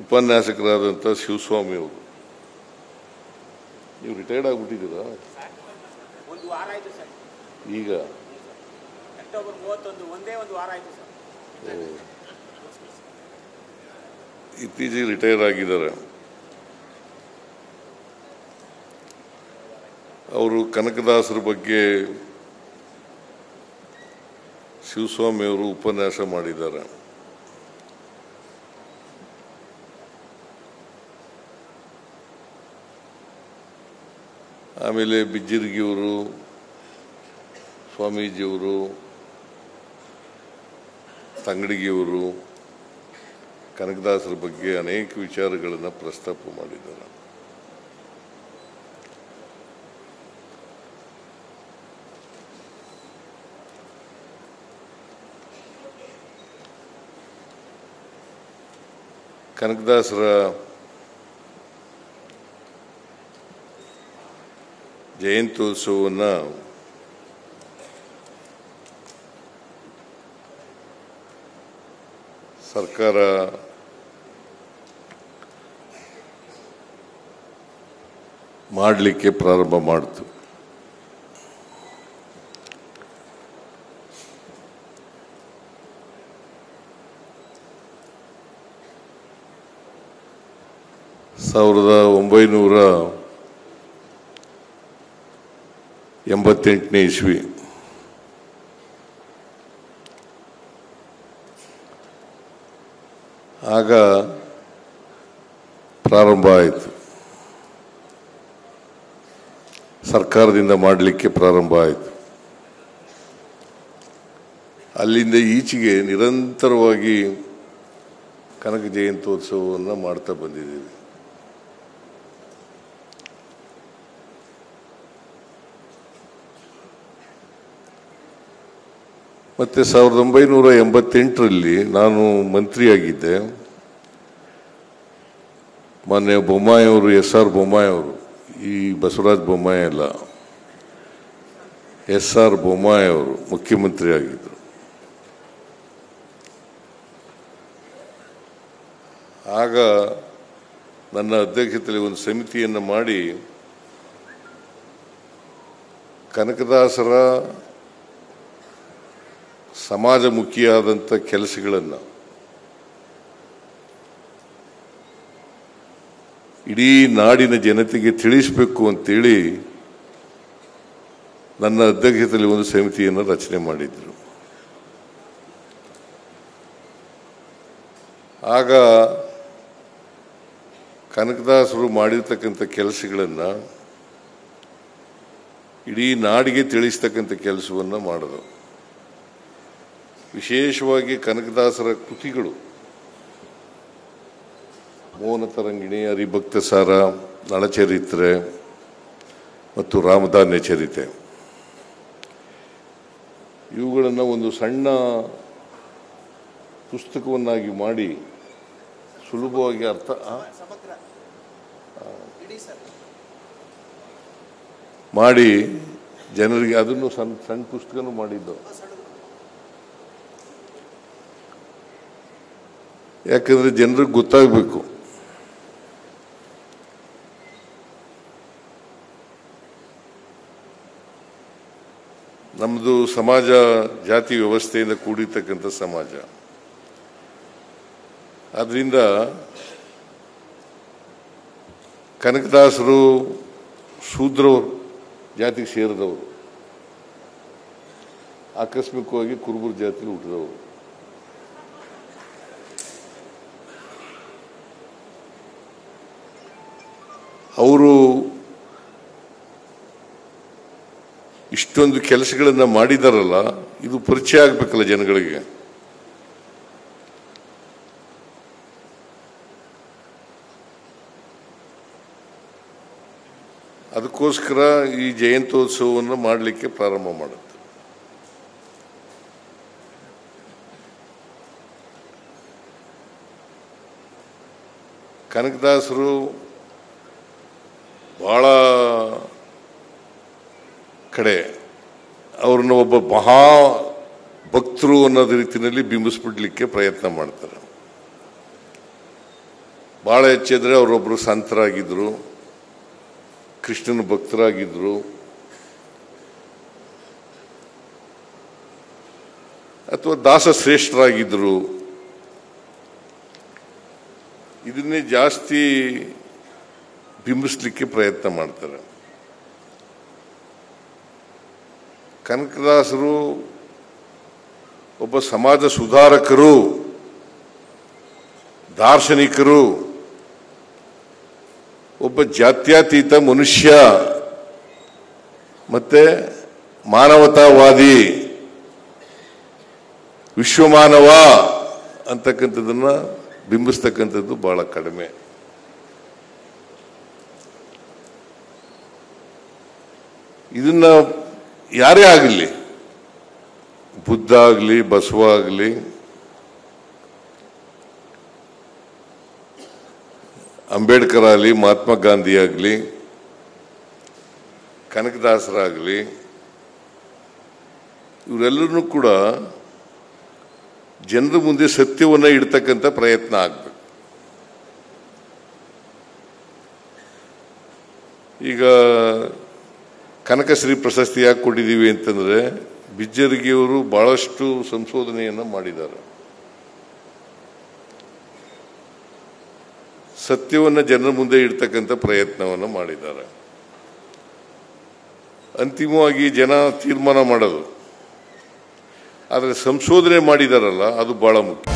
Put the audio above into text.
ಉಪನ್ಯಾಸಕರಾದಂಥ ಶಿವಸ್ವಾಮಿ ಅವರು. ನೀವು ರಿಟೈರ್ಡ್ ಆಗಿಬಿಟ್ಟಿದ್ದೀರಾ? ಒಂದು ವಾರ ಆಯಿತು ಸರ್. ಈಗ ಅಕ್ಟೋಬರ್ 31 ಒಂದೇ ಒಂದು ವಾರ ಆಯಿತು ಸರ್. ಇತ್ತೀಚೆಗೆ ರಿಟೈರ್ ಆಗಿದ್ದಾರೆ. ಅವರು ಕನಕದಾಸರ ಬಗ್ಗೆ ಶಿವಸ್ವಾಮಿ ಅವರು ಉಪನ್ಯಾಸ ಮಾಡಿದ್ದಾರೆ. ಆಮೇಲೆ ಬಿಜ್ಜಿರ್ಗಿಯವರು, ಸ್ವಾಮೀಜಿಯವರು, ತಂಗಡಿಗಿಯವರು ಕನಕದಾಸರ ಬಗ್ಗೆ ಅನೇಕ ವಿಚಾರಗಳನ್ನು ಪ್ರಸ್ತಾಪ ಮಾಡಿದ್ದಾರೆ. ಕನಕದಾಸರ ಜಯಂತ್ಯೋತ್ಸವವನ್ನು ಸರ್ಕಾರ ಮಾಡಲಿಕ್ಕೆ ಪ್ರಾರಂಭ ಮಾಡಿತು. ಸಾವಿರದ 1988ನೇ ಇಸ್ವಿ ಆಗ ಪ್ರಾರಂಭ ಆಯಿತು. ಸರ್ಕಾರದಿಂದ ಮಾಡಲಿಕ್ಕೆ ಪ್ರಾರಂಭ ಆಯಿತು. ಅಲ್ಲಿಂದ ಈಚೆಗೆ ನಿರಂತರವಾಗಿ ಕನಕ ಜಯಂತ್ಯೋತ್ಸವವನ್ನು ಮಾಡ್ತಾ ಬಂದಿದ್ದೀವಿ. ಮತ್ತು 1988ರಲ್ಲಿ ನಾನು ಮಂತ್ರಿಯಾಗಿದ್ದೆ. ಮಾನ್ಯ ಬೊಮ್ಮಾಯಿ ಅವರು, SR ಬೊಮ್ಮಾಯಿ ಅವರು, ಈ ಬಸವರಾಜ ಬೊಮ್ಮಾಯಿ ಅಲ್ಲ, SR ಬೊಮ್ಮಾಯಿ ಅವರು ಮುಖ್ಯಮಂತ್ರಿ ಆಗಿದ್ದರು. ಆಗ ನನ್ನ ಅಧ್ಯಕ್ಷತೆಯಲ್ಲಿ ಒಂದು ಸಮಿತಿಯನ್ನು ಮಾಡಿ ಕನಕದಾಸರ ಸಮಾಜಮುಖಿಯಾದಂಥ ಕೆಲಸಗಳನ್ನು ಇಡೀ ನಾಡಿನ ಜನತೆಗೆ ತಿಳಿಸಬೇಕು ಅಂತೇಳಿ ನನ್ನ ಅಧ್ಯಕ್ಷತೆಯಲ್ಲಿ ಒಂದು ಸಮಿತಿಯನ್ನು ರಚನೆ ಮಾಡಿದರು. ಆಗ ಕನಕದಾಸರು ಮಾಡಿರ್ತಕ್ಕಂಥ ಕೆಲಸಗಳನ್ನು ಇಡೀ ನಾಡಿಗೆ ತಿಳಿಸ್ತಕ್ಕಂಥ ಕೆಲಸವನ್ನು ಮಾಡಿದ್ರು. ವಿಶೇಷವಾಗಿ ಕನಕದಾಸರ ಕೃತಿಗಳು ಮೋಹನ ತರಂಗಿಣಿ, ಹರಿಭಕ್ತ ಸಾರ, ನಳಚರಿತ್ರೆ ಮತ್ತು ರಾಮಧಾನ್ಯ ಚರಿತೆ, ಇವುಗಳನ್ನು ಒಂದು ಸಣ್ಣ ಪುಸ್ತಕವನ್ನಾಗಿ ಮಾಡಿ ಸುಲಭವಾಗಿ ಮಾಡಿ ಜನರಿಗೆ ಅದನ್ನು ಸಣ್ಣ ಪುಸ್ತಕನೂ ಮಾಡಿದ್ದು. ಯಾಕಂದರೆ ಜನರಿಗೆ ಗೊತ್ತಾಗಬೇಕು. ನಮ್ಮದು ಸಮಾಜ ಜಾತಿ ವ್ಯವಸ್ಥೆಯಿಂದ ಕೂಡಿರ್ತಕ್ಕಂಥ ಸಮಾಜ. ಆದ್ದರಿಂದ ಕನಕದಾಸರು ಶೂದ್ರ ಜಾತಿಗೆ ಸೇರಿದವರು, ಆಕಸ್ಮಿಕವಾಗಿ ಕುರುಬರ ಜಾತಿಗೆ ಹುಟ್ಟಿದವರು. ಅವರು ಇಷ್ಟೊಂದು ಕೆಲಸಗಳನ್ನು ಮಾಡಿದಾರಲ್ಲ, ಇದು ಪರಿಚಯ ಆಗಬೇಕಲ್ಲ ಜನಗಳಿಗೆ. ಅದಕ್ಕೋಸ್ಕರ ಈ ಜಯಂತ್ಯೋತ್ಸವವನ್ನು ಮಾಡಲಿಕ್ಕೆ ಪ್ರಾರಂಭ ಮಾಡುತ್ತೆ. ಕನಕದಾಸರು ಬಹಳ ಕಡೆ ಅವ್ರನ್ನ ಒಬ್ಬ ಮಹಾ ಭಕ್ತರು ಅನ್ನೋದ ರೀತಿಯಲ್ಲಿ ಬಿಂಬಿಸ್ಬಿಡ್ಲಿಕ್ಕೆ ಪ್ರಯತ್ನ ಮಾಡ್ತಾರೆ. ಭಾಳ ಹೆಚ್ಚಿದ್ರೆ ಅವರೊಬ್ಬರು ಸಂತರಾಗಿದ್ದರು, ಕೃಷ್ಣನ ಭಕ್ತರಾಗಿದ್ದರು, ಅಥವಾ ದಾಸಶ್ರೇಷ್ಠರಾಗಿದ್ದರು. ಇದನ್ನೇ ಜಾಸ್ತಿ ಬಿಂಬಿಸ್ಲಿಕ್ಕೆ ಪ್ರಯತ್ನ ಮಾಡ್ತಾರೆ. ಕನಕದಾಸರು ಒಬ್ಬ ಸಮಾಜ ಸುಧಾರಕರು, ದಾರ್ಶನಿಕರು, ಒಬ್ಬ ಜಾತ್ಯತೀತ ಮನುಷ್ಯ, ಮತ್ತೆ ಮಾನವತಾವಾದಿ, ವಿಶ್ವಮಾನವ ಅಂತಕ್ಕಂಥದ್ದನ್ನ ಬಿಂಬಿಸ್ತಕ್ಕಂಥದ್ದು ಬಹಳ ಕಡಿಮೆ. ಇದನ್ನ ಯಾರೇ ಆಗಲಿ, ಬುದ್ಧ ಆಗಲಿ, ಬಸವ ಆಗಲಿ, ಅಂಬೇಡ್ಕರ್ ಆಗಲಿ, ಮಹಾತ್ಮ ಗಾಂಧಿ ಆಗಲಿ, ಕನಕದಾಸರಾಗಲಿ, ಇವರೆಲ್ಲರೂ ಕೂಡ ಜನರ ಮುಂದೆ ಸತ್ಯವನ್ನು ಇಡ್ತಕ್ಕಂಥ ಪ್ರಯತ್ನ ಆಗಬೇಕು. ಈಗ ಕನಕಶ್ರೀ ಪ್ರಶಸ್ತಿ ಯಾಕೆ ಕೊಟ್ಟಿದ್ದೀವಿ ಅಂತಂದರೆ, ಬಿಜ್ಜರ್ಗಿಯವರು ಬಹಳಷ್ಟು ಸಂಶೋಧನೆಯನ್ನು ಮಾಡಿದ್ದಾರೆ. ಸತ್ಯವನ್ನು ಜನರ ಮುಂದೆ ಇಡ್ತಕ್ಕಂಥ ಪ್ರಯತ್ನವನ್ನು ಮಾಡಿದ್ದಾರೆ. ಅಂತಿಮವಾಗಿ ಜನ ತೀರ್ಮಾನ ಮಾಡೋದು, ಆದರೆ ಸಂಶೋಧನೆ ಮಾಡಿದಾರಲ್ಲ ಅದು ಬಹಳ ಮುಖ್ಯ.